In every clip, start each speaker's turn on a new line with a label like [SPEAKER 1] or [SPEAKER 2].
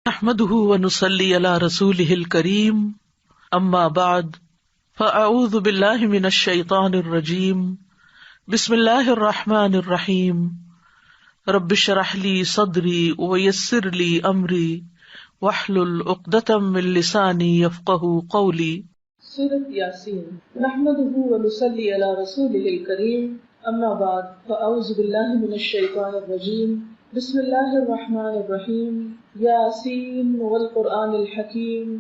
[SPEAKER 1] نحمده ونصلي على رسوله الكريم اما بعد فاعوذ بالله من الشيطان الرجيم بسم الله الرحمن الرحيم رب اشرح لي صدري ويسر لي امري واحلل عقدة من لساني يفقهوا قولي۔
[SPEAKER 2] سورۃ یاسین نحمده ونصلي على رسوله الكريم اما بعد فاعوذ بالله من الشيطان الرجيم بسم الله الرحمن الرحيم یاسین والقرآن الحکیم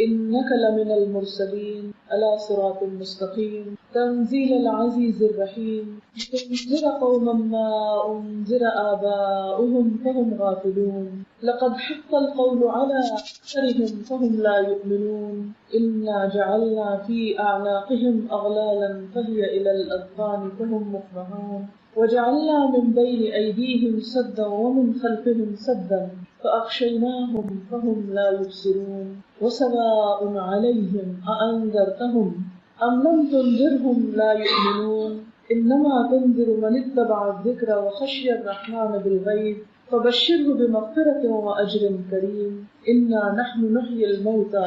[SPEAKER 2] انک لمن المرسلین علی صراط مستقیم تنزیل العزیز الرحیم لتنذر قوما ما انذر آباؤهم فهم غافلون لقد حق القول على أكثرهم فهم لا يؤمنون إنا جعلنا في أعناقهم أغلالا فهي إلى الأذقان فهم مقمحون وجعلنا من بين أيديهم سدا ومن خلفهم سدا فأغشيناهم فهم لا يبصرون وسواء عليهم أأنذرتهم أم لم تنذرهم لا يؤمنون إنما تنذر من اتبع الذكر وخشي الرحمن بالغيب فبشره بمغفرة وأجر كريم إنا نحن نحيي الموتى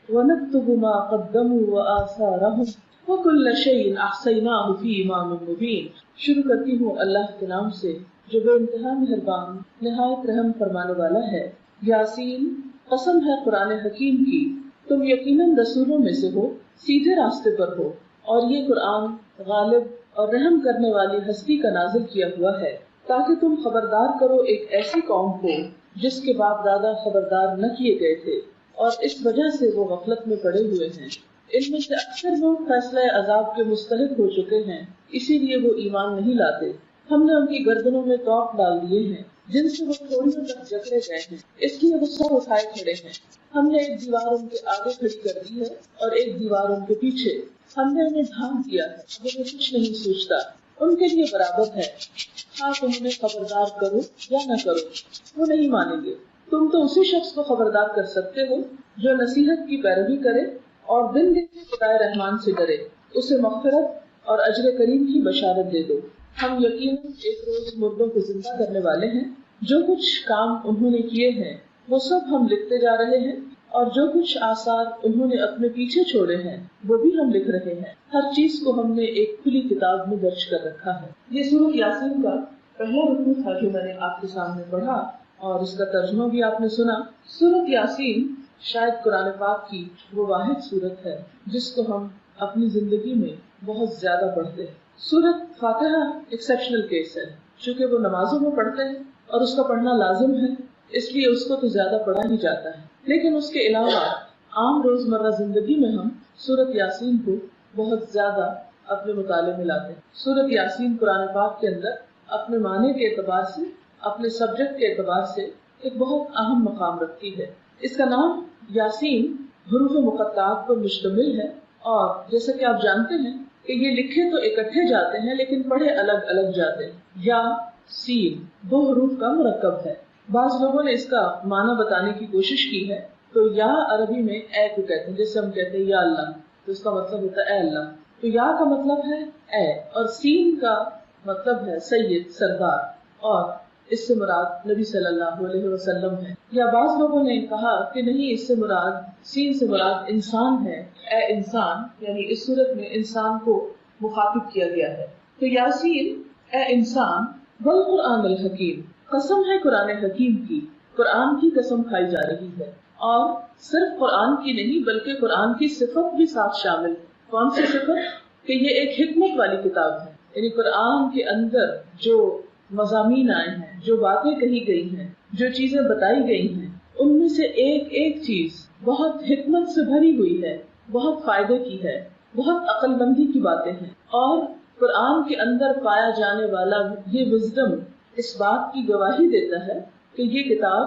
[SPEAKER 2] ونكتب ما قدموا وآثارهم وكل شيء أحصيناه في إمام مبين۔ شروع کرتی ہوں اللہ کے نام سے جو بے انتہا مہربان نہایت رحم فرمانے والا ہے۔ یاسین قسم ہے قرآن حکیم کی، تم یقیناً رسولوں میں سے ہو، سیدھے راستے پر ہو، اور یہ قرآن غالب اور رحم کرنے والی ہستی کا نازل کیا ہوا ہے تاکہ تم خبردار کرو ایک ایسی قوم کو جس کے باپ دادا خبردار نہ کیے گئے تھے اور اس وجہ سے وہ غفلت میں پڑے ہوئے ہیں۔ ان میں سے اکثر لوگ فیصلہ عذاب کے مستحق ہو چکے ہیں، اسی لیے وہ ایمان نہیں لاتے۔ ہم نے ان کی گردنوں میں توق ڈال دیے ہیں جن سے وہ تھوڑیوں تک جکڑے گئے ہیں، اس لیے وہ سر اٹھائے کھڑے ہیں۔ ہم نے ایک دیوار ان کے آگے کھڑی کر دی ہے اور ایک دیوار ان کے پیچھے، ہم نے انہیں ڈھانپ دیا ہے، وہ کچھ نہیں سوچتا، ان کے لیے برابر ہے، ہاں تم انہیں خبردار کرو یا نہ کرو، وہ نہیں مانیں گے۔ تم تو اسی شخص کو خبردار کر سکتے ہو جو نصیحت کی پیروی کرے اور دن دن کے خدائے رحمان سے ڈرے، اسے مغفرت اور اجر کریم کی بشارت دے دو۔ ہم یقیناً ایک روز مردوں کو زندہ کرنے والے ہیں، جو کچھ کام انہوں نے کیے ہیں وہ سب ہم لکھتے جا رہے ہیں، اور جو کچھ آثار انہوں نے اپنے پیچھے چھوڑے ہیں وہ بھی ہم لکھ رہے ہیں۔ ہر چیز کو ہم نے ایک کھلی کتاب میں درج کر رکھا ہے۔ یہ سورۃ یاسین کا پہلا رکوع تھا جو میں نے آپ کے سامنے پڑھا اور اس کا ترجمہ بھی آپ نے سنا۔ سورۃ یاسین شاید قرآن پاک کی وہ واحد سورت ہے جس کو ہم اپنی زندگی میں بہت زیادہ پڑھتے ہیں۔ سورۃ فاتحہ ایکسیپشنل کیس ہے، چونکہ وہ نمازوں میں پڑھتے ہیں اور اس کا پڑھنا لازم ہے، اس لیے اس کو تو زیادہ پڑھا ہی جاتا ہے، لیکن اس کے علاوہ عام روزمرہ زندگی میں ہم سورۃ یاسین کو بہت زیادہ اپنے مطالعے میں لاتے ہیں۔ سورۃ یاسین قرآن پاک کے اندر اپنے معنی کے اعتبار سے، اپنے سبجیکٹ کے اعتبار سے ایک بہت اہم مقام رکھتی ہے۔ اس کا نام یاسین حروف مقطعات پر مشتمل ہے، اور جیسا کہ آپ جانتے ہیں کہ یہ لکھے تو اکٹھے جاتے ہیں لیکن پڑھے الگ الگ جاتے ہیں۔ یا سین دو حروف کا مرکب ہے۔ بعض لوگوں نے اس کا معنی بتانے کی کوشش کی ہے، تو یا عربی میں اے کو کہتے ہیں، جیسے ہم کہتے ہیں یا اللہ، تو اس کا مطلب ہوتا ہے اے اللہ، تو یا کا مطلب ہے اے، اور سین کا مطلب ہے سید، سردار، اور اس سے مراد نبی صلی اللہ علیہ وسلم ہے۔ یا بعض لوگوں نے کہا کہ نہیں، اس سے مراد، سین سے مراد انسان ہے، اے انسان، یعنی اس صورت میں انسان کو مخاطب کیا گیا ہے۔ تو یاسین اے انسان والقرآن الحکیم، قسم ہے قرآن حکیم کی، قرآن کی قسم کھائی جا رہی ہے، اور صرف قرآن کی نہیں بلکہ قرآن کی صفت بھی ساتھ شامل ہے۔ کون سی صفت؟ کہ یہ ایک حکمت والی کتاب ہے، یعنی قرآن کے اندر جو مضامین آئے ہیں، جو باتیں کہی گئی ہیں، جو چیزیں بتائی گئی ہیں، ان میں سے ایک ایک چیز بہت حکمت سے بھری ہوئی ہے، بہت فائدے کی ہے، بہت عقل مندی کی باتیں ہیں، اور قرآن کے اندر پایا جانے والا یہ وزڈم اس بات کی گواہی دیتا ہے کہ یہ کتاب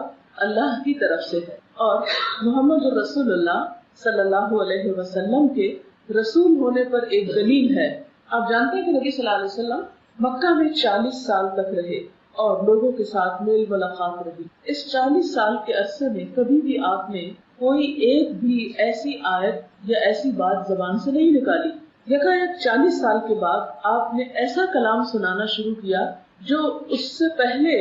[SPEAKER 2] اللہ کی طرف سے ہے اور محمد رسول اللہ صلی اللہ علیہ وسلم کے رسول ہونے پر ایک دلیل ہے۔ آپ جانتے ہیں کہ نبی صلی اللہ علیہ وسلم مکہ میں 40 سال تک رہے اور لوگوں کے ساتھ میل ملاقات رہی۔ اس 40 سال کے عرصے میں کبھی بھی آپ نے کوئی ایک بھی ایسی آیت یا ایسی بات زبان سے نہیں نکالی۔ یکایک 40 سال کے بعد آپ نے ایسا کلام سنانا شروع کیا جو اس سے پہلے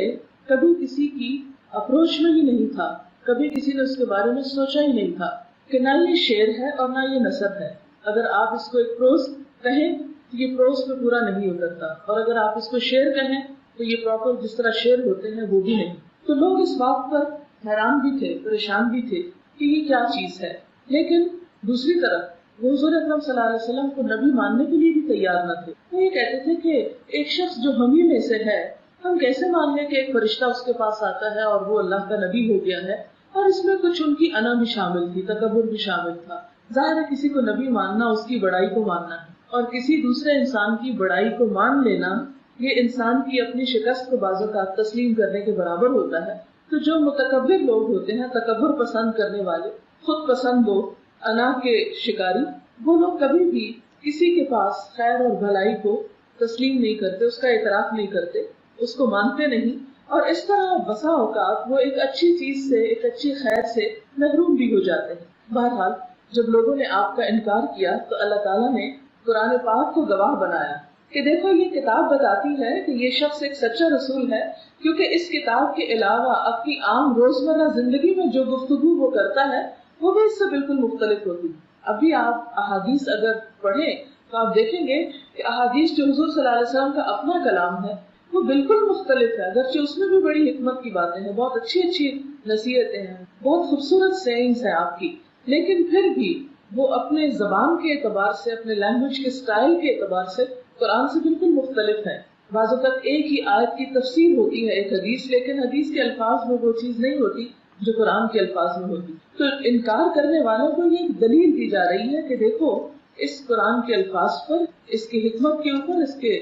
[SPEAKER 2] کبھی کسی کی اپروچ میں ہی نہیں تھا، کبھی کسی نے اس کے بارے میں سوچا ہی نہیں تھا کہ نہ یہ شعر ہے اور نہ یہ نثر ہے. اگر آپ اس کو ایک پروز کہیں تو یہ پروز پہ پورا نہیں اترتا، اور اگر آپ اس کو شعر کہیں تو یہ پراپر جس طرح شعر ہوتے ہیں وہ بھی نہیں. تو لوگ اس بات پر حیران بھی تھے، پریشان بھی تھے کہ یہ کیا چیز ہے. لیکن دوسری طرف وہ حضور اکرم صلی اللہ علیہ وسلم کو نبی ماننے کے لیے بھی تیار نہ تھے. وہ یہ کہتے تھے کہ ایک شخص جو ہم ہی میں سے ہے، ہم کیسے مان لیں کہ ایک فرشتہ اس کے پاس آتا ہے اور وہ اللہ کا نبی ہو گیا ہے. اور اس میں کچھ ان کی انا بھی شامل تھی، تکبر بھی شامل تھا. ظاہر ہے کسی کو نبی ماننا اس کی بڑائی کو ماننا ہے، اور کسی دوسرے انسان کی بڑائی کو مان لینا یہ انسان کی اپنی شکست کو بعض اوقات تسلیم کرنے کے برابر ہوتا ہے. تو جو متکبر لوگ ہوتے ہیں، تکبر پسند کرنے والے، خود پسند لوگ، انا کے شکاری، وہ لوگ کبھی بھی کسی کے پاس خیر اور بھلائی کو تسلیم نہیں کرتے، اس کا اعتراف نہیں کرتے، اس کو مانتے نہیں. اور اس طرح بسا اوقات وہ ایک اچھی چیز سے، ایک اچھی خیر سے محروم بھی ہو جاتے ہیں. بہرحال جب لوگوں نے آپ کا انکار کیا تو اللہ تعالیٰ نے قرآن پاک کو گواہ بنایا کہ دیکھو یہ کتاب بتاتی ہے کہ یہ شخص ایک سچا رسول ہے، کیونکہ اس کتاب کے علاوہ اپنی عام روزمرہ زندگی میں جو گفتگو وہ کرتا ہے وہ بھی اس سے بالکل مختلف ہوتی. ابھی آپ احادیث اگر پڑھیں تو آپ دیکھیں گے کہ احادیث جو حضور صلی اللہ علیہ وسلم کا اپنا کلام ہے وہ بالکل مختلف ہے. اگرچہ اس میں بھی بڑی حکمت کی باتیں ہیں، بہت اچھی اچھی نصیحتیں ہیں، بہت خوبصورت سیئنگز ہیں آپ کی، لیکن پھر بھی وہ اپنے زبان کے اعتبار سے، اپنے لینگویج کے سٹائل کے اعتبار سے قرآن سے بالکل مختلف ہے. بعض اوقات ایک ہی آیت کی تفسیر ہوتی ہے ایک حدیث، لیکن حدیث کے الفاظ میں وہ چیز نہیں ہوتی جو قرآن کے الفاظ میں ہوتی. تو انکار کرنے والوں کو یہ دلیل دی جا رہی ہے کہ دیکھو اس قرآن کے الفاظ پر، اس کی حکمت کے اوپر، اس کے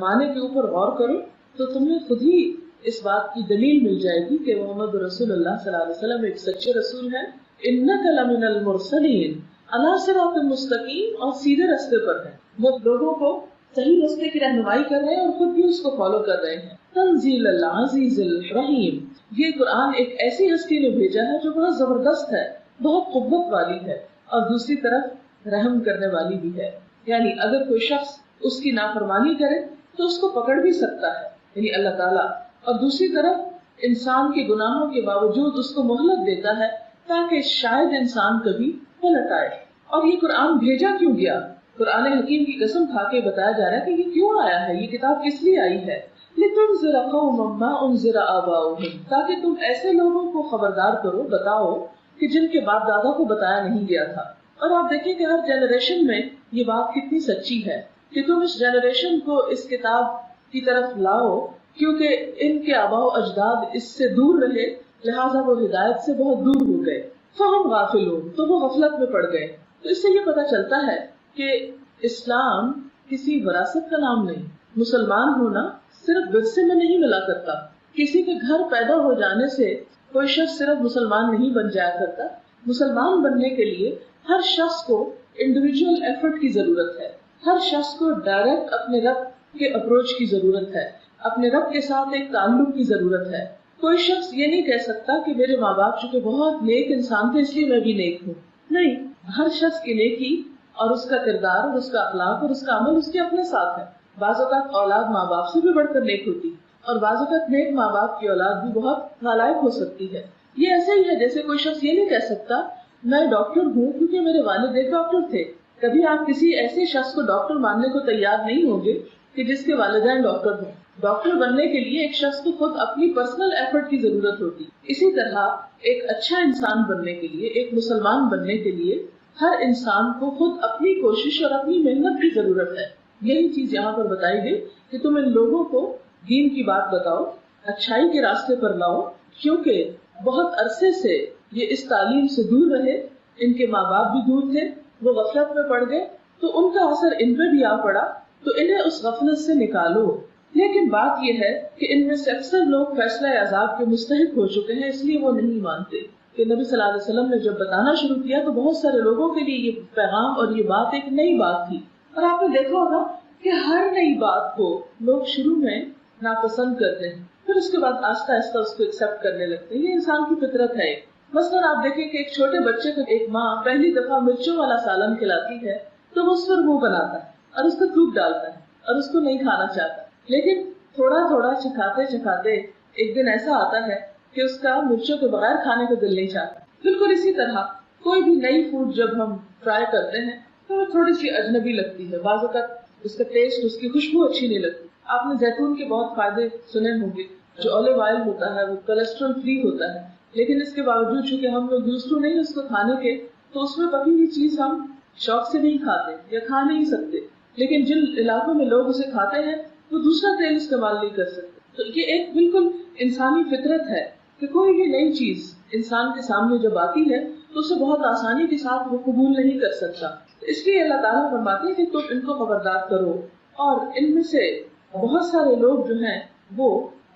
[SPEAKER 2] معنی کے اوپر غور کرو تو تمہیں خود ہی اس بات کی دلیل مل جائے گی کہ محمد رسول اللہ صلی اللہ علیہ وسلم ایک سچے رسول ہیں. انک لمن المرسلین علی صراط مستقیم، اور سیدھے راستے پر ہیں. وہ لوگوں کو صحیح راستے کی رہنمائی کر رہے ہیں اور خود بھی اس کو فالو کر رہے ہیں. تنزیل العزیز الرحیم، یہ قرآن ایک ایسی ہستی نے بھیجا ہے جو بہت زبردست ہے، بہت قوت والی ہے، اور دوسری طرف رحم کرنے والی بھی ہے. یعنی اگر کوئی شخص اس کی نافرمانی کرے تو اس کو پکڑ بھی سکتا ہے، یعنی اللہ تعالیٰ، اور دوسری طرف انسان کے گناہوں کے باوجود اس کو مہلت دیتا ہے تاکہ شاید انسان کبھی پلٹ آئے. اور یہ قرآن بھیجا کیوں گیا؟ قرآن حکیم کی قسم کھا کے بتایا جا رہا ہے کہ یہ کیوں آیا ہے، یہ کتاب کس لیے آئی ہے. لِتُنذِرَ قَوْمًا مَّا أُنذِرَ آبَاؤُهُمْ، تاکہ تم ایسے لوگوں کو خبردار کرو، بتاؤ کہ جن کے باپ دادا کو بتایا نہیں گیا تھا. اور آپ دیکھیں کہ ہر جنریشن میں یہ بات کتنی سچی ہے کہ تم اس جنریشن کو اس کتاب کی طرف لاؤ، کیونکہ ان کے آباء و اجداد اس سے دور رہے، لہٰذا وہ ہدایت سے بہت دور ہو گئے. فَهُمْ غَافِلُونَ، تو وہ غفلت میں پڑ گئے. تو اس سے یہ پتہ چلتا ہے کہ اسلام کسی وراثت کا نام نہیں. مسلمان ہونا صرف ورثے میں نہیں ملا کرتا. کسی کے گھر پیدا ہو جانے سے کوئی شخص صرف مسلمان نہیں بن جایا کرتا. مسلمان بننے کے لیے ہر شخص کو انڈیویجول ایفرٹ کی ضرورت ہے. ہر شخص کو ڈائریکٹ اپنے رب کے اپروچ کی ضرورت ہے، اپنے رب کے ساتھ ایک تعلق کی ضرورت ہے. کوئی شخص یہ نہیں کہہ سکتا کہ میرے ماں باپ چونکہ بہت نیک انسان تھے اس لیے میں بھی نیک ہوں. نہیں، ہر شخص کی نیکی اور اس کا کردار اور اس کا اخلاق اور اس کا عمل اس کے اپنے ساتھ ہے. بعض اوقات اولاد ماں باپ سے بھی بڑھ کر نیک ہوتی، اور بعض اوقات نیک ماں باپ کی اولاد بھی بہت نالائق ہو سکتی ہے. یہ ایسے ہی ہے جیسے کوئی شخص یہ نہیں کہہ سکتا میں ڈاکٹر ہوں کیونکہ میرے والد ایک ڈاکٹر تھے. کبھی آپ کسی ایسے شخص کو ڈاکٹر ماننے کو تیار نہیں ہوں گے کہ جس کے والدین ڈاکٹر ہوں. ڈاکٹر بننے کے لیے ایک شخص کو خود اپنی پرسنل ایفرٹ کی ضرورت ہوتی. اسی طرح ایک اچھا انسان بننے کے لیے، ایک مسلمان بننے کے لیے ہر انسان کو خود اپنی کوشش اور اپنی محنت کی ضرورت ہے. یہی چیز یہاں پر بتائی گئی کہ تم ان لوگوں کو دین کی بات بتاؤ، اچھائی کے راستے پر لاؤ، کیونکہ بہت عرصے سے یہ اس تعلیم سے دور رہے، ان کے ماں باپ بھی دور تھے، وہ غفلت میں پڑ گئے تو ان کا اثر ان پہ بھی آ پڑا، تو انہیں اس غفلت سے نکالو. لیکن بات یہ ہے کہ ان میں سے اکثر لوگ فیصلہ عذاب کے مستحق ہو چکے ہیں، اس لیے وہ نہیں مانتے. کہ نبی صلی اللہ علیہ وسلم نے جب بتانا شروع کیا تو بہت سارے لوگوں کے لیے یہ پیغام اور یہ بات ایک نئی بات تھی. اور آپ نے دیکھا ہوگا کہ ہر نئی بات کو لوگ شروع میں ناپسند کرتے ہیں، پھر اس کے بعد آہستہ آہستہ اس کو ایکسپٹ کرنے لگتے ہیں. یہ انسان کی فطرت ہے. مثلاً آپ دیکھیں کہ ایک چھوٹے بچے کو ایک ماں پہلی دفعہ مرچوں والا سالن کھلاتی ہے تو وہ اس پر منہ بناتا ہے اور اس کو تھوک ڈالتا ہے اور اس کو نہیں کھانا چاہتا. لیکن تھوڑا تھوڑا چکھاتے چکھاتے ایک دن ایسا آتا ہے کہ اس کا مرچوں کے بغیر کھانے کو دل نہیں چاہتا. بالکل اسی طرح کوئی بھی نئی فوڈ جب ہم ٹرائی کرتے ہیں تو وہ تھوڑی سی اجنبی لگتی ہے. بعض اوقات اس کا ٹیسٹ، اس کی خوشبو اچھی نہیں لگتی. آپ نے زیتون کے بہت فائدے سنے ہوں گے. جو اولیو آئل ہوتا ہے وہ کولیسٹرول فری ہوتا ہے، لیکن اس کے باوجود چونکہ ہم لوگ یوز ٹو نہیں اس کو کھانے کے، تو اس میں پکی ہوئی چیز ہم شوق سے نہیں کھاتے یا کھا نہیں سکتے. لیکن جن علاقوں میں لوگ اسے کھاتے ہیں وہ دوسرا تیل استعمال نہیں کر سکتے. تو یہ ایک بالکل انسانی فطرت ہے کہ کوئی بھی نئی چیز انسان کے سامنے جب آتی ہے تو اسے بہت آسانی کے ساتھ وہ قبول نہیں کر سکتا. اس لیے اللہ تعالیٰ فرماتے ہیں کہ تم ان کو خبردار کرو. اور ان میں سے بہت سارے لوگ جو ہیں وہ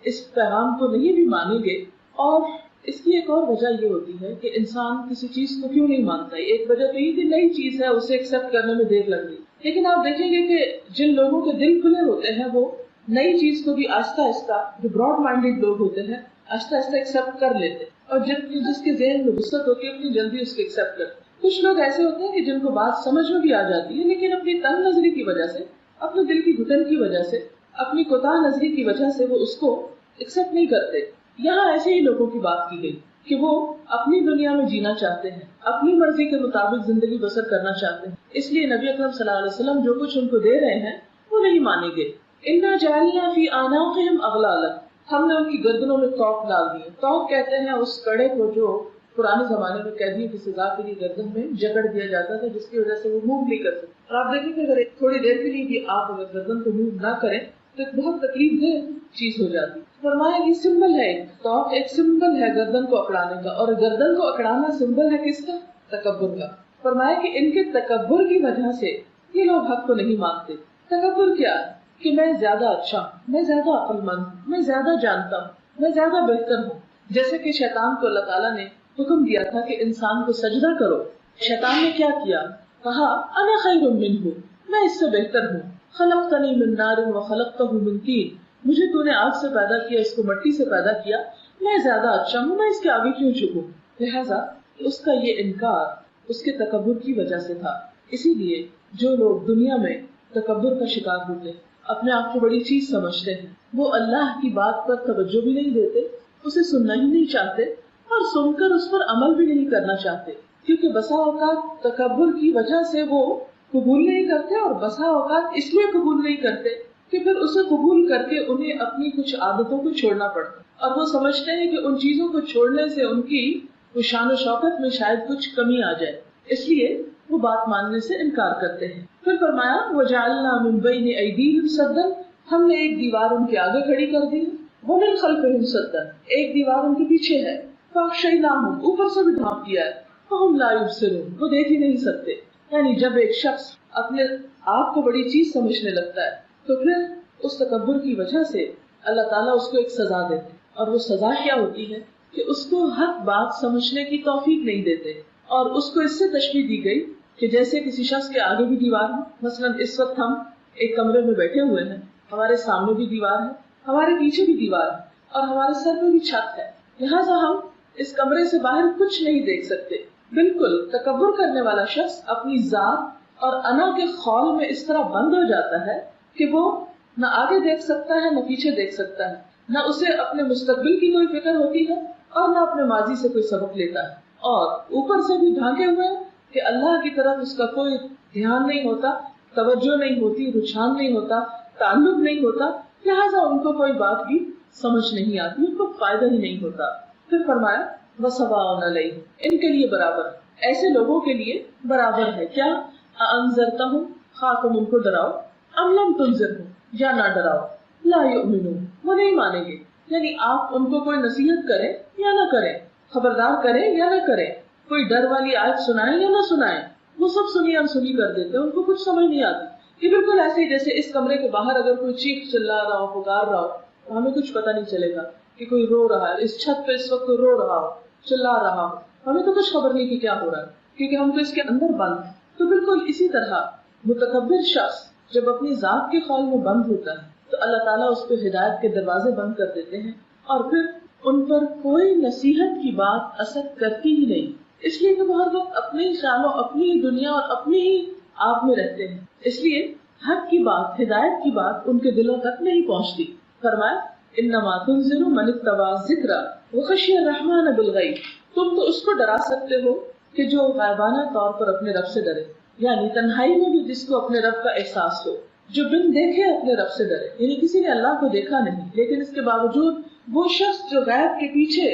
[SPEAKER 2] اس پیغام کو نہیں بھی مانیں گے. اور اس کی ایک اور وجہ یہ ہوتی ہے کہ انسان کسی چیز کو کیوں نہیں مانتا ہے. ایک وجہ تو یہ کہ نئی چیز ہے، اسے ایکسپٹ کرنے میں دیر لگ گئی. لیکن آپ دیکھیں گے کہ جن لوگوں کے دل کھلے ہوتے ہیں وہ نئی چیز کو بھی آہستہ آہستہ، جو براڈ مائنڈیڈ لوگ ہوتے ہیں، آہستہ آہستہ ایکسپٹ کر لیتے. اور جس کے ذہن میں وسعت ہوتی ہے اتنی جلدی اس کو ایکسپٹ کرتے. کچھ لوگ ایسے ہوتے ہیں کہ جن کو بات سمجھ میں بھی آ جاتی ہے لیکن اپنی تنگ نظری کی وجہ سے، اپنے دل کی گھٹن کی وجہ سے، اپنی کوتاہ نظری کی وجہ سے وہ اس کو ایکسپٹ نہیں کرتے. یہاں ایسے ہی لوگوں کی بات کی گئی کہ وہ اپنی دنیا میں جینا چاہتے ہیں، اپنی مرضی کے مطابق زندگی بسر کرنا چاہتے ہیں. اس لیے نبی اکرم صلی اللہ علیہ وسلم جو کچھ ان کو دے رہے ہیں وہ نہیں مانیں گے. انا جعلنا فی اعناقہم اغلالا، ہم نے ان کی گردنوں میں طوق ڈال دیے. طوق کہتے ہیں اس کڑے کو جو پرانے زمانے میں قیدیوں کی سزا کے لیے گردن میں جکڑ دیا جاتا تھا، جس کی وجہ سے وہ موو نہیں کر سکتے. اور آپ دیکھیں کہ اگر تھوڑی دیر کے لیے بھی آپ اگر گردن کو موو نہ کریں تو ایک بہت تکلیف دہ چیز ہو جاتی. فرمایا یہ سمبل ہے، طوق ایک سمبل ہے گردن کو اکڑانے کا. اور گردن کو اکڑانا سمبل ہے کس کا؟ تکبر کا. فرمایا کہ ان کے تکبر کی وجہ سے یہ لوگ حق کو نہیں مانتے. تکبر کیا ہے؟ کہ میں زیادہ اچھا ہوں، میں زیادہ عقل مند ہوں، میں زیادہ جانتا ہوں، میں زیادہ بہتر ہوں. جیسے کہ شیطان کو اللہ تعالیٰ نے حکم دیا تھا کہ انسان کو سجدہ کرو. شیطان نے کیا کیا؟ کہا انا خیر منہ، میں اس سے بہتر ہوں. خلقتنی من نار وخلقتہ من طین، مجھے تو نے آگ سے پیدا کیا، اس کو مٹی سے پیدا کیا، میں زیادہ اچھا ہوں، میں اس کے آگے کیوں جھکوں. لہٰذا اس کا یہ انکار اس کے تکبر کی وجہ سے تھا. اسی لیے جو لوگ دنیا میں تکبر کا شکار ہوتے ہیں، اپنے آپ کو بڑی چیز سمجھتے ہیں، وہ اللہ کی بات پر توجہ بھی نہیں دیتے، اسے سننا ہی نہیں چاہتے اور سن کر اس پر عمل بھی نہیں کرنا چاہتے. کیونکہ بسا اوقات تکبر کی وجہ سے وہ قبول نہیں کرتے، اور بسا اوقات اس لیے قبول نہیں کرتے کہ پھر اسے قبول کر کے انہیں اپنی کچھ عادتوں کو چھوڑنا پڑتا. اور وہ سمجھتے ہیں کہ ان چیزوں کو چھوڑنے سے ان کی شان و شوکت میں شاید کچھ کمی آ جائے، اس لیے وہ بات ماننے سے انکار کرتے ہیں. پھر فرمایا وَجَعَلْنَا مِن بَيْنِ أَيْدِيهِمْ سَدًّا، ہم نے ایک دیوار ان کے آگے کھڑی کر دی. وَمِن خَلْفِهِمْ سَدًّا، ایک دیوار ان کے پیچھے ہے. فَأَغْشَيْنَاهُمْ، اوپر سے بھی ڈھانپ دیا ہے. فَهُمْ لَا يُبْصِرُونَ، وہ دیکھ ہی نہیں سکتے. یعنی جب ایک شخص اپنے آپ کو بڑی چیز سمجھنے لگتا ہے تو پھر اس تکبر کی وجہ سے اللہ تعالیٰ اس کو ایک سزا دیتے. اور وہ سزا کیا ہوتی ہے کہ اس کو حق بات سمجھنے کی توفیق نہیں دیتے. اور اس کو اس سے تشبیہ دی گئی کہ جیسے کسی شخص کے آگے بھی دیوار ہے. مثلاً اس وقت ہم ایک کمرے میں بیٹھے ہوئے ہیں، ہمارے سامنے بھی دیوار ہے، ہمارے پیچھے بھی دیوار ہے، اور ہمارے سر پہ بھی چھت ہے. لہٰذا ہم اس کمرے سے باہر کچھ نہیں دیکھ سکتے. بالکل تکبر کرنے والا شخص اپنی ذات اور انا کے خول میں اس طرح بند ہو جاتا ہے کہ وہ نہ آگے دیکھ سکتا ہے نہ پیچھے دیکھ سکتا ہے، نہ اسے اپنے مستقبل کی کوئی فکر ہوتی ہے اور نہ اپنے ماضی سے کوئی سبق لیتا ہے. اور اوپر سے بھی ڈھانکے ہوئے کہ اللہ کی طرف اس کا کوئی دھیان نہیں ہوتا، توجہ نہیں ہوتی، رجحان نہیں ہوتا، تعلق نہیں ہوتا. لہٰذا ان کو کوئی بات بھی سمجھ نہیں آتی، ان کو فائدہ ہی نہیں ہوتا. پھر فرمایا وَسَوَاءٌ عَلَيْهِمْ، ان کے لیے برابر، ایسے لوگوں کے لیے برابر ہے. کیا؟ أَأَنذَرْتَهُمْ، خواہ تم ان کو ڈراؤ، أَمْ لَمْ تُنذِرْهُمْ، یا نہ ڈراؤ، لَا يُؤْمِنُونَ، وہ نہیں مانیں گے. یعنی آپ ان کو کوئی نصیحت کریں یا نہ کریں، خبردار کریں یا نہ کریں، کوئی ڈر والی آیت سنائیں یا نہ سنائیں، وہ سب سنی انسنی کر دیتے ہیں، ان کو کچھ سمجھ نہیں آتی. یہ بالکل ایسے ہی جیسے اس کمرے کے باہر اگر کوئی چیخ چلا رہا ہو، پکار رہا ہو، تو ہمیں کچھ پتہ نہیں چلے گا کہ کوئی رو رہا ہے. اس چھت پہ اس وقت کوئی رو رہا ہو، چلا رہا ہو، ہمیں تو کچھ خبر نہیں کہ کیا ہو رہا ہے، کیونکہ ہم تو اس کے اندر بند ہیں. تو بالکل اسی طرح متکبر شخص جب اپنی ذات کے خول میں بند ہوتا ہے تو اللہ تعالیٰ اس پہ ہدایت کے دروازے بند کر دیتے ہیں، اور پھر ان پر کوئی نصیحت کی بات اثر کرتی ہی نہیں. اس لیے کہ وہ ہر وقت اپنے ہی خیالوں، اپنی ہی دنیا اور اپنی ہی آپ میں رہتے ہیں. اس لیے حق کی بات، ہدایت کی بات ان کے دلوں تک نہیں پہنچتی. فرمایا انما تنذر من اتبع الذکر، وخشی الرحمن بالغیب، تم تو اس کو ڈرا سکتے ہو کہ جو غائبانہ طور پر اپنے رب سے ڈرے، یعنی تنہائی میں بھی جس کو اپنے رب کا احساس ہو، جو بن دیکھے اپنے رب سے ڈرے، یعنی کسی نے اللہ کو دیکھا نہیں لیکن اس کے باوجود وہ شخص جو غیب کے پیچھے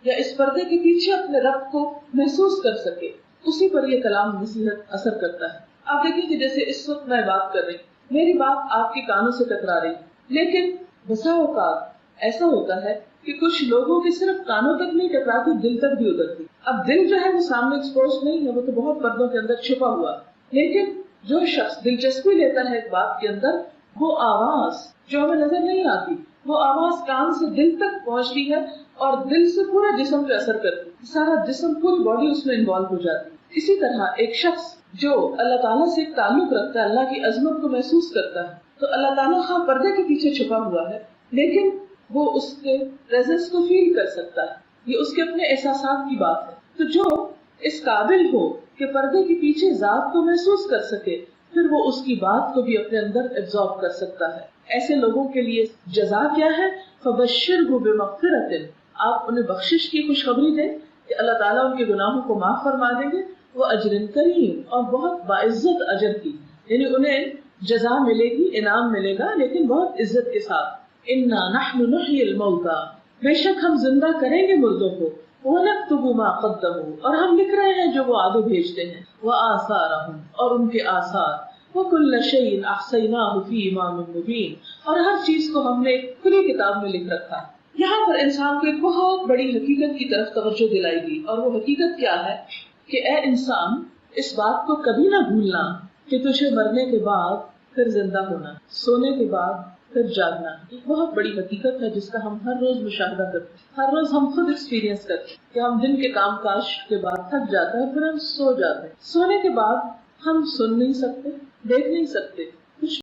[SPEAKER 2] یا اس پردے کے پیچھے اپنے رب کو محسوس کر سکے، اسی پر یہ کلام نصیحت اثر کرتا ہے۔ آپ دیکھیں کہ جیسے اس وقت میں بات کر رہی، میری بات آپ کے کانوں سے ٹکرا رہی، لیکن بسا اوقات ایسا ہوتا ہے کہ کچھ لوگوں کے صرف کانوں تک نہیں ٹکراتی، دل تک بھی اترتی۔ اب دل جو ہے وہ سامنے ایکسپوز نہیں ہے، وہ تو بہت پردوں کے اندر چھپا ہوا، لیکن جو شخص دلچسپی لیتا ہے ایک بات کے اندر، وہ آواز جو ہمیں نظر نہیں آتی، وہ آواز کان سے دل تک پہنچتی ہے اور دل سے پورا جسم پہ اثر کرتی ہے، سارا جسم پوری باڈی اس میں انوالو ہو جاتی ہے۔ اسی طرح ایک شخص جو اللہ تعالیٰ سے ایک تعلق رکھتا ہے، اللہ کی عظمت کو محسوس کرتا ہے، تو اللہ تعالیٰ خواہ پردے کے پیچھے چھپا ہوا ہے لیکن وہ اس کے پریزنس کو فیل کر سکتا ہے، یہ اس کے اپنے احساسات کی بات ہے۔ تو جو اس قابل ہو کہ پردے کے پیچھے ذات کو محسوس کر سکے، پھر وہ اس کی بات کو بھی اپنے اندر ایبزارب کر سکتا ہے۔ ایسے لوگوں کے لیے جزا کیا ہے؟ فَبَشِّرْهُ بِمَغْفِرَةٍ، آپ انہیں بخشش کی خوشخبری دیں کہ اللہ تعالیٰ ان کے گناہوں کو معاف فرما دیں گے، وہ اجر کریم، اور بہت باعزت اجر کی، یعنی انہیں جزا ملے گی، انعام ملے گا لیکن بہت عزت کے ساتھ۔ اِنَّا نَحْنُ نُحْيِي الْمَوْتَىٰ، بے شک ہم زندہ کریں گے مردوں کو، وَنَكْتُبُ مَا قَدَّمُوا، اور ہم لکھ رہے ہیں جو وہ آگے بھیجتے ہیں، وَآثَارَهُمْ، اور ان کے آثار، وَكُلَّ شَيْءٍ أَحْصَيْنَاهُ فِي إِمَامٍ مُبِينٍ، اور ہر چیز کو ہم نے ایک کھلی کتاب میں لکھ رکھا ہے۔ یہاں پر انسان کو ایک بہت بڑی حقیقت کی طرف توجہ دلائی گئی، اور وہ حقیقت کیا ہے کہ اے انسان، اس بات کو کبھی نہ بھولنا کہ تجھے مرنے کے بعد پھر زندہ ہونا، سونے کے بعد پھر جاگنا۔ ایک بہت بڑی حقیقت ہے جس کا ہم ہر روز مشاہدہ کرتے ہیں، ہر روز ہم خود ایکسپیرینس کرتے ہیں کہ ہم دن کے کام کاج کے بعد تھک جاتے ہیں، پھر ہم سو جاتے ہیں۔ سونے کے بعد ہم سن نہیں سکتے، دیکھ نہیں سکتے،